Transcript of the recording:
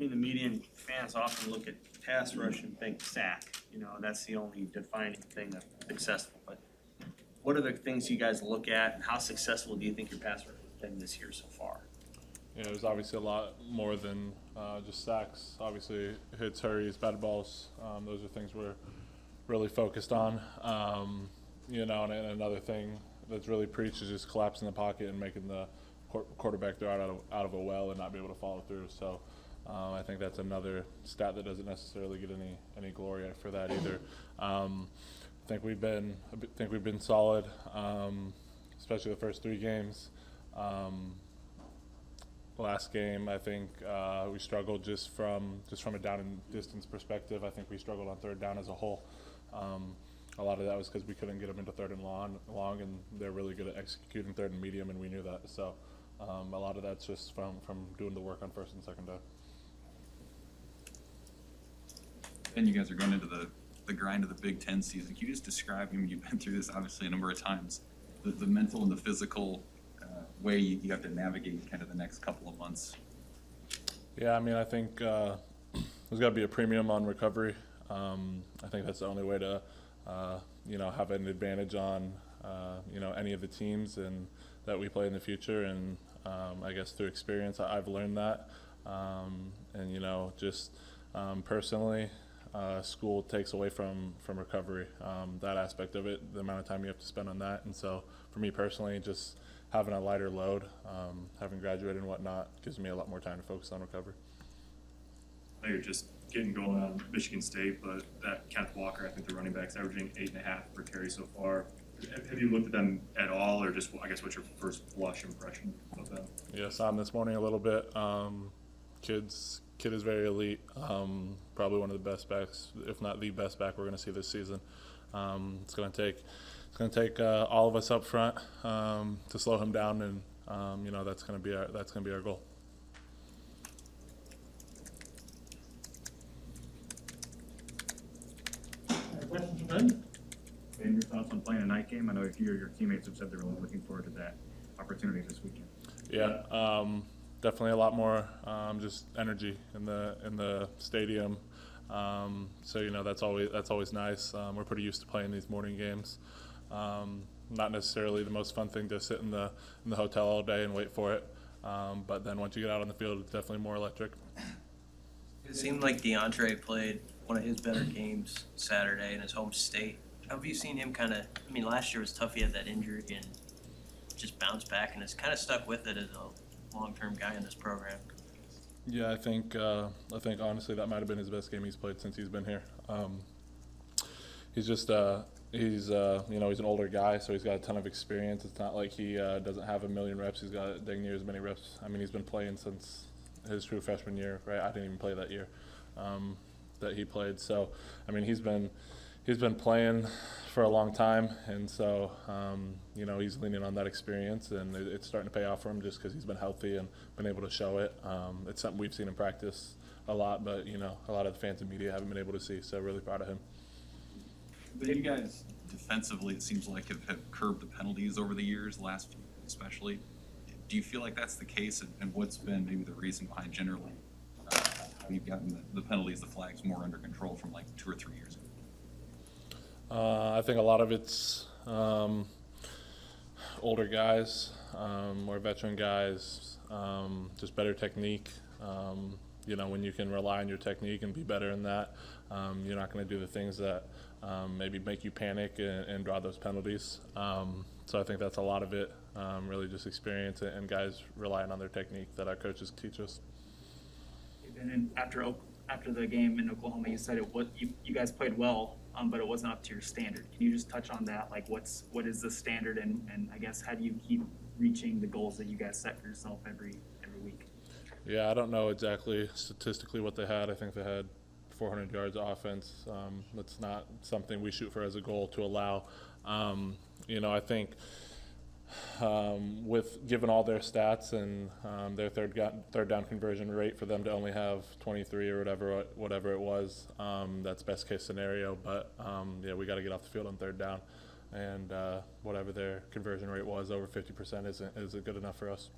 We in the media and fans often look at pass rush and think sack. You know, that's the only defining thing of successful. But what are the things you guys look at, and how successful do you think your pass rush has been this year so far? Yeah, there's obviously a lot more than just sacks. Obviously, hits, hurries, bad balls. Those are things we're really focused on. You know, and another thing that's really preached is just collapsing the pocket and making the quarterback throw out of a well and not be able to follow through. So I think that's another stat that doesn't necessarily get any glory for that either. I think we've been solid, especially the first 3 games. Last game, I think we struggled just from a down and distance perspective. I think we struggled on third down as a whole. A lot of that was because we couldn't get them into third and long, and they're really good at executing third and medium, and we knew that. So a lot of that's just from doing the work on first and second down. And you guys are going into the grind of the Big Ten season. Can you just describe, I mean, you've been through this obviously a number of times, the mental and the physical way you have to navigate kind of the next couple of months? Yeah, I mean, I think there's got to be a premium on recovery. I think that's the only way to, you know, have an advantage on, you know, any of the teams and that we play in the future. And I guess through experience, I've learned that. And you know, just personally, school takes away from recovery, that aspect of it, the amount of time you have to spend on that. And so for me personally, just having a lighter load, having graduated and whatnot, gives me a lot more time to focus on recovery. I know you're just getting going on Michigan State, but that Kenneth Walker, I think the running back's averaging 8.5 per carry so far. Have you looked at them at all, or just, I guess, what's your first blush impression of them? Yeah, saw him this morning a little bit. Kid is very elite. Probably one of the best backs, if not the best back we're going to see this season. It's going to take all of us up front to slow him down, and you know, that's going to be our goal. Question for Ben. Ben, your thoughts on playing a night game? I know a few of your teammates have said they're really looking forward to that opportunity this weekend. Yeah, definitely a lot more just energy in the stadium. So you know, that's always nice. We're pretty used to playing these morning games. Not necessarily the most fun thing to sit in the hotel all day and wait for it. But then once you get out on the field, it's definitely more electric. It seemed like DeAndre played one of his better games Saturday in his home state. How have you seen him kind of, I mean, last year was tough. He had that injury and just bounced back and has kind of stuck with it as a long-term guy in this program. Yeah, I think honestly that might have been his best game he's played since he's been here. He's just he's you know, he's an older guy, so he's got a ton of experience. It's not like he doesn't have a million reps. He's got dang near as many reps. I mean, he's been playing since his true freshman year, right? I didn't even play that year that he played. So I mean, he's been playing for a long time, and so you know, he's leaning on that experience, and it's starting to pay off for him just because he's been healthy and been able to show it. It's something we've seen in practice a lot, but you know, a lot of the fans and media haven't been able to see. So really proud of him. But you guys defensively, it seems like have curbed the penalties over the years, last few especially. Do you feel like that's the case, and what's been maybe the reason behind generally how you've gotten the penalties, the flags more under control from like 2 or 3 years ago? I think a lot of it's older guys, more veteran guys, just better technique. You know, when you can rely on your technique and be better in that, you're not going to do the things that maybe make you panic and draw those penalties. So I think that's a lot of it, really just experience and guys relying on their technique that our coaches teach us. And then after the game in Oklahoma, you said you guys played well, but it wasn't up to your standard. Can you just touch on that? Like, what is the standard, and I guess how do you keep reaching the goals that you guys set for yourself every week? Yeah, I don't know exactly statistically what they had. I think they had 400 yards of offense. That's not something we shoot for as a goal to allow. You know, I think with given all their stats and their third down conversion rate, for them to only have 23 or whatever it was, that's best case scenario. But yeah, we got to get off the field on third down, and whatever their conversion rate was, over 50% isn't good enough for us.